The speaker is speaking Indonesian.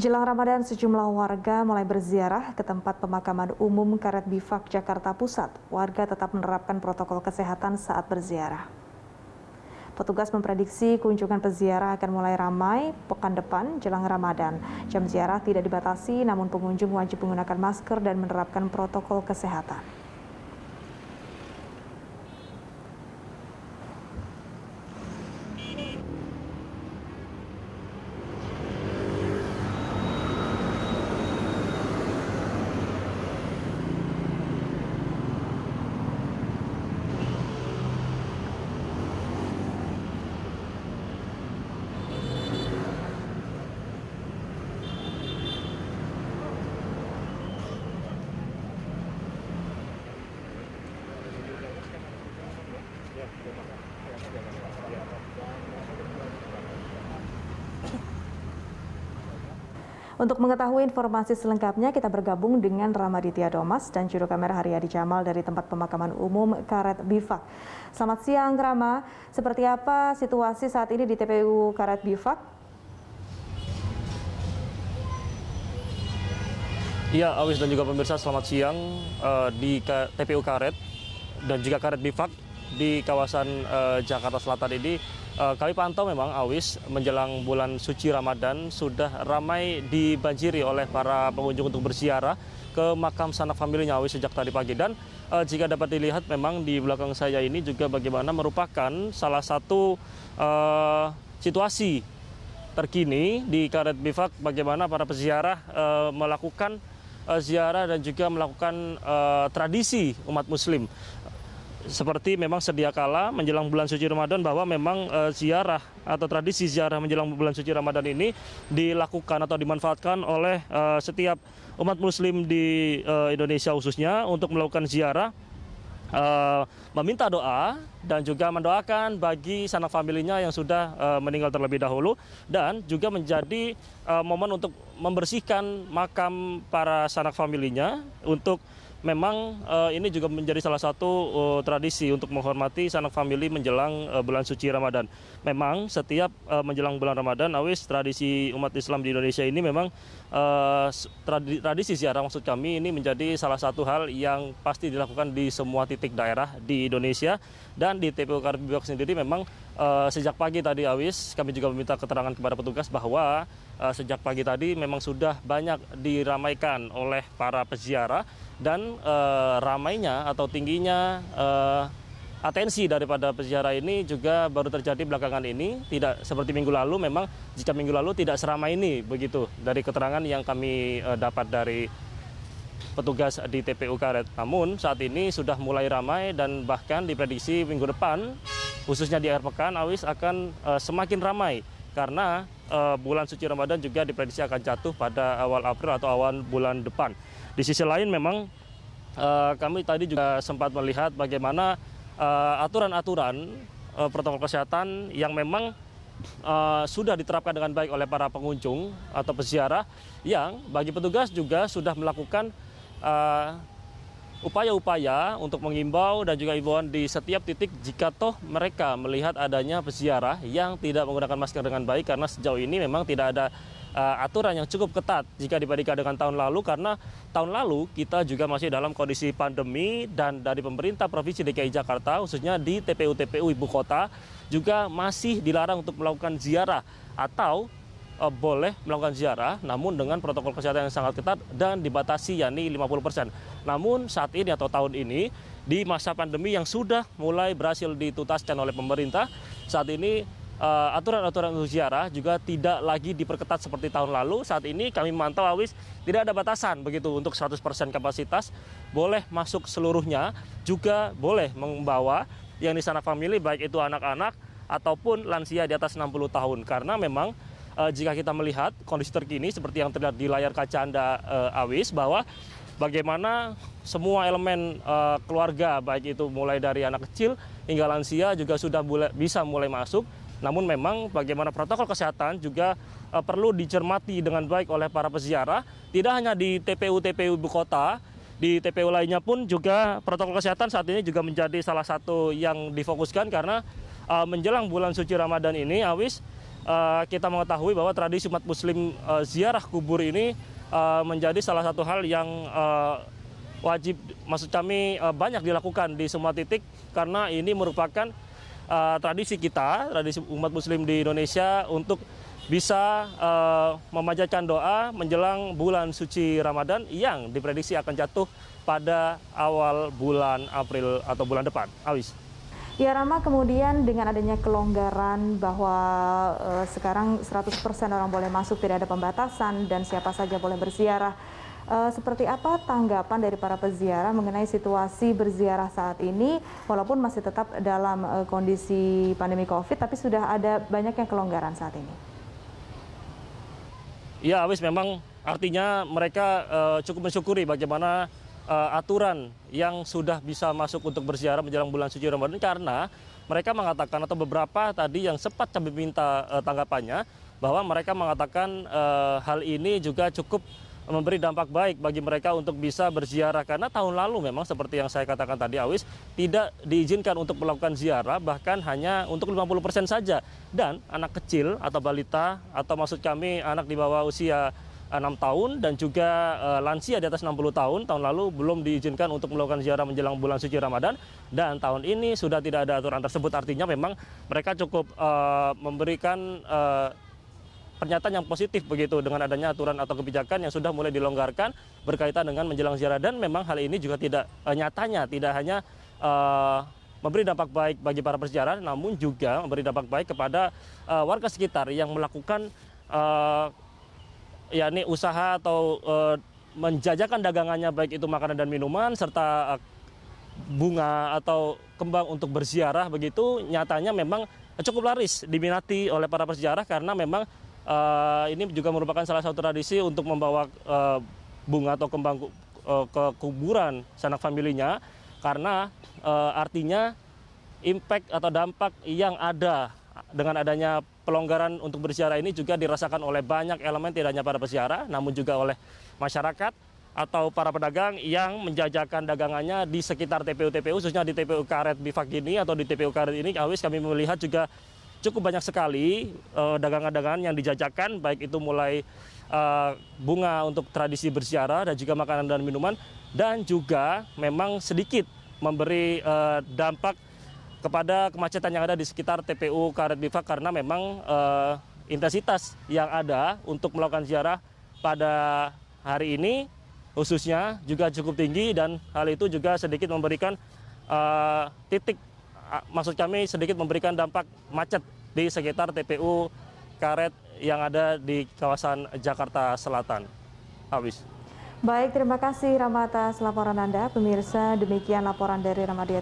Jelang Ramadan, sejumlah warga mulai berziarah ke tempat pemakaman umum Karet Bifak, Jakarta Pusat. Warga tetap menerapkan protokol kesehatan saat berziarah. Petugas memprediksi kunjungan peziarah akan mulai ramai pekan depan jelang Ramadan. Jam ziarah tidak dibatasi, namun pengunjung wajib menggunakan masker dan menerapkan protokol kesehatan. Untuk mengetahui informasi selengkapnya, kita bergabung dengan Ramaditya Domas dan juru kamera Haryadi Jamal dari tempat pemakaman umum Karet Bifak. Selamat siang, Rama. Seperti apa situasi saat ini di TPU Karet Bifak? Ya, Awis dan juga pemirsa, selamat siang di TPU Karet dan juga Karet Bifak di kawasan Jakarta Selatan ini. Kami pantau memang, Awis, menjelang bulan suci Ramadan sudah ramai dibanjiri oleh para pengunjung untuk berziarah ke makam sanak familinya, Awis, sejak tadi pagi. Dan jika dapat dilihat memang di belakang saya ini juga bagaimana merupakan salah satu situasi terkini di Karet Bifak, bagaimana para peziarah melakukan ziarah dan juga melakukan tradisi umat muslim. Seperti memang sedia kala menjelang bulan suci Ramadan, bahwa memang ziarah atau tradisi ziarah menjelang bulan suci Ramadan ini dilakukan atau dimanfaatkan oleh setiap umat muslim di Indonesia khususnya untuk melakukan ziarah, meminta doa dan juga mendoakan bagi sanak familinya yang sudah meninggal terlebih dahulu, dan juga menjadi momen untuk membersihkan makam para sanak familinya. Untuk memang ini juga menjadi salah satu tradisi untuk menghormati sanak famili menjelang bulan suci Ramadan. Memang setiap menjelang bulan Ramadan, Awis, tradisi umat Islam di Indonesia ini memang tradisi ziarah, maksud kami, ini menjadi salah satu hal yang pasti dilakukan di semua titik daerah di Indonesia. Dan di TPU Karet Bifak sendiri memang sejak pagi tadi, Awis, kami juga meminta keterangan kepada petugas bahwa sejak pagi tadi memang sudah banyak diramaikan oleh para peziarah, dan ramainya atau tingginya atensi daripada peziarah ini juga baru terjadi belakangan ini. Tidak seperti minggu lalu, memang jika minggu lalu tidak seramai ini, begitu dari keterangan yang kami dapat dari petugas di TPU Karet. Namun saat ini sudah mulai ramai, dan bahkan diprediksi minggu depan, khususnya di akhir pekan, Awis, akan semakin ramai karena bulan suci Ramadan juga diprediksi akan jatuh pada awal April atau awal bulan depan. Di sisi lain memang kami tadi juga sempat melihat bagaimana aturan-aturan protokol kesehatan yang memang sudah diterapkan dengan baik oleh para pengunjung atau peziarah, yang bagi petugas juga sudah melakukan upaya-upaya untuk mengimbau dan juga imbauan di setiap titik jika toh mereka melihat adanya peziarah yang tidak menggunakan masker dengan baik, karena sejauh ini memang tidak ada aturan yang cukup ketat jika dibandingkan dengan tahun lalu, karena tahun lalu kita juga masih dalam kondisi pandemi, dan dari pemerintah Provinsi DKI Jakarta khususnya di TPU-TPU Ibu Kota juga masih dilarang untuk melakukan ziarah, atau boleh melakukan ziarah namun dengan protokol kesehatan yang sangat ketat dan dibatasi, yakni 50%. Namun saat ini atau tahun ini, di masa pandemi yang sudah mulai berhasil dituntaskan oleh pemerintah, saat ini aturan-aturan untuk ziarah juga tidak lagi diperketat seperti tahun lalu. Saat ini kami memantau, Awis, tidak ada batasan begitu untuk 100% kapasitas, boleh masuk seluruhnya, juga boleh membawa yang di sanak famili, baik itu anak-anak ataupun lansia di atas 60 tahun. Karena memang jika kita melihat kondisi terkini seperti yang terlihat di layar kaca Anda, Awis, bahwa bagaimana semua elemen keluarga, baik itu mulai dari anak kecil hingga lansia, juga sudah bisa mulai masuk. Namun memang bagaimana protokol kesehatan juga perlu dicermati dengan baik oleh para peziarah. Tidak hanya di TPU-TPU Ibu Kota, di TPU lainnya pun juga protokol kesehatan saat ini juga menjadi salah satu yang difokuskan, karena menjelang bulan suci Ramadan ini, Awis, kita mengetahui bahwa tradisi umat Muslim ziarah kubur ini menjadi salah satu hal yang wajib, maksud kami banyak dilakukan di semua titik karena ini merupakan tradisi kita, tradisi umat Muslim di Indonesia untuk bisa memanjatkan doa menjelang bulan suci Ramadan yang diprediksi akan jatuh pada awal bulan April atau bulan depan. Awis. Ya Rama, kemudian dengan adanya kelonggaran bahwa sekarang 100% orang boleh masuk, tidak ada pembatasan dan siapa saja boleh berziarah. Seperti apa tanggapan dari para peziarah mengenai situasi berziarah saat ini, walaupun masih tetap dalam kondisi pandemi COVID, tapi sudah ada banyak yang kelonggaran saat ini? Ya, Awis, memang artinya mereka cukup mensyukuri bagaimana aturan yang sudah bisa masuk untuk berziarah menjelang bulan suci Ramadan, karena mereka mengatakan atau beberapa tadi yang sempat kami minta tanggapannya bahwa mereka mengatakan hal ini juga cukup memberi dampak baik bagi mereka untuk bisa berziarah, karena tahun lalu memang seperti yang saya katakan tadi, Awis, tidak diizinkan untuk melakukan ziarah, bahkan hanya untuk 50% saja, dan anak kecil atau balita atau maksud kami anak di bawah usia 6 tahun dan juga lansia di atas 60 tahun tahun lalu belum diizinkan untuk melakukan ziarah menjelang bulan suci Ramadan, dan tahun ini sudah tidak ada aturan tersebut. Artinya memang mereka cukup memberikan pernyataan yang positif begitu dengan adanya aturan atau kebijakan yang sudah mulai dilonggarkan berkaitan dengan menjelang ziarah, dan memang hal ini juga tidak nyatanya tidak hanya memberi dampak baik bagi para peziarah, namun juga memberi dampak baik kepada warga sekitar yang melakukan yakni usaha atau menjajakan dagangannya, baik itu makanan dan minuman serta bunga atau kembang untuk berziarah begitu, nyatanya memang cukup laris diminati oleh para peziarah karena memang ini juga merupakan salah satu tradisi untuk membawa bunga atau kembang ke kuburan sanak familinya, karena artinya impact atau dampak yang ada dengan adanya pelonggaran untuk berziarah ini juga dirasakan oleh banyak elemen, tidak hanya para peziarah namun juga oleh masyarakat atau para pedagang yang menjajakan dagangannya di sekitar TPU-TPU, khususnya di TPU Karet Bifak ini atau di TPU Karet ini. Awis, kami melihat juga cukup banyak sekali dagangan-dagangan yang dijajakan, baik itu mulai bunga untuk tradisi berziarah dan juga makanan dan minuman, dan juga memang sedikit memberi dampak kepada kemacetan yang ada di sekitar TPU Karet Bifak, karena memang intensitas yang ada untuk melakukan ziarah pada hari ini khususnya juga cukup tinggi, dan hal itu juga sedikit memberikan maksud kami sedikit memberikan dampak macet di sekitar TPU Karet yang ada di kawasan Jakarta Selatan. Habis. Baik, terima kasih Rama atas laporan Anda. Pemirsa, demikian laporan dari Ramadiyata.